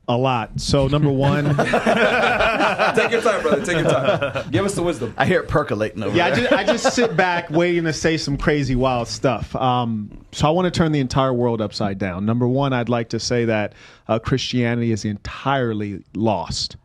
A lot. So number one, take your time, brother. Take your time. Give us the wisdom. I hear it percolating over there. I just sit back waiting to say some crazy, wild stuff. So I want to turn the entire world upside down. Number one, I'd like to say that Christianity is entirely lost.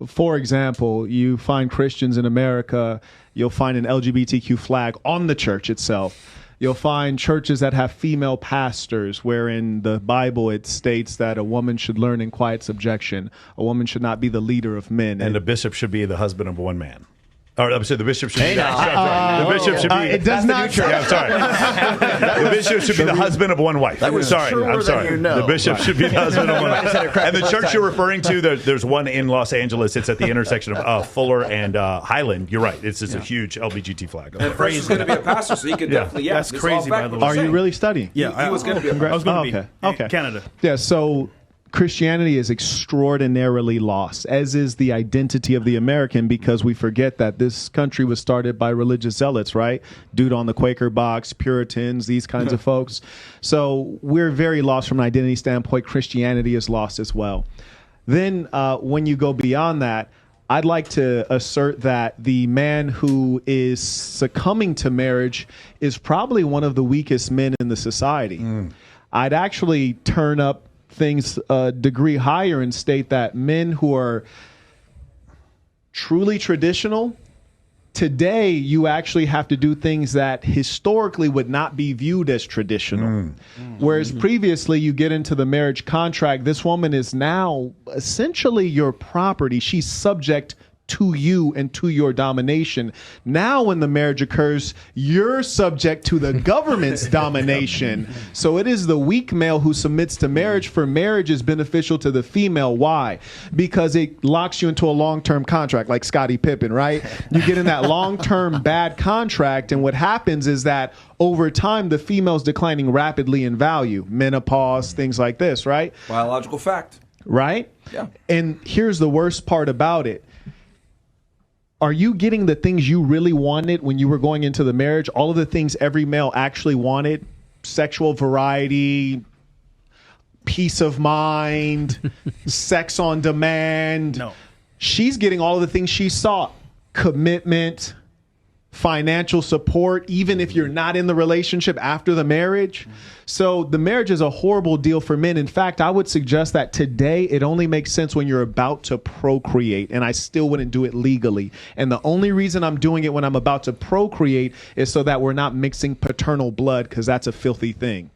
For example, you find Christians in America, you'll find an LGBTQ flag on the church itself. You'll find churches that have female pastors where in the Bible it states that a woman should learn in quiet subjection. A woman should not be the leader of men. And the bishop should be the husband of one man. Or I'm sorry, the bishop should be. The bishop should be. It does not. Yeah, I'm sorry. The bishop should be the husband of one wife. I'm sorry. The bishop should be the husband of one wife. And the church you're referring to, there's one in Los Angeles. It's at the intersection of Fuller and Highland. You're right. It's just a huge LBGT flag. And Fresh is going to be a pastor, so he can definitely. Yeah, that's crazy. By the way, Are you really studying? Yeah, he was going to be. I was going to be. Okay. Canada. Yeah. So Christianity is extraordinarily lost, as is the identity of the American, because we forget that this country was started by religious zealots, right? Dude on the Quaker box, Puritans, these kinds of folks. So we're very lost from an identity standpoint. Christianity is lost as well. Then when you go beyond that, I'd like to assert that the man who is succumbing to marriage is probably one of the weakest men in the society. I'd actually turn up things a degree higher and state that men who are truly traditional, today you actually have to do things that historically would not be viewed as traditional. Whereas previously you get into the marriage contract, this woman is now essentially your property. She's subject to you and to your domination. Now when the marriage occurs, you're subject to the government's domination. So it is the weak male who submits to marriage, for marriage is beneficial to the female. Why? Because it locks you into a long-term contract, like Scottie Pippen, right? You get in that long-term bad contract, and what happens is that over time, the female's declining rapidly in value. Menopause, things like this, right? Biological fact. Right? Yeah. And here's the worst part about it. Are you getting the things you really wanted when you were going into the marriage? All of the things every male actually wanted: sexual variety, peace of mind, sex on demand. No. She's getting all of the things she sought: commitment, financial support, even if you're not in the relationship after the marriage. So the marriage is a horrible deal for men. In fact, I would suggest that today it only makes sense when you're about to procreate, and I still wouldn't do it legally. And the only reason I'm doing it when I'm about to procreate is so that we're not mixing paternal blood, because that's a filthy thing.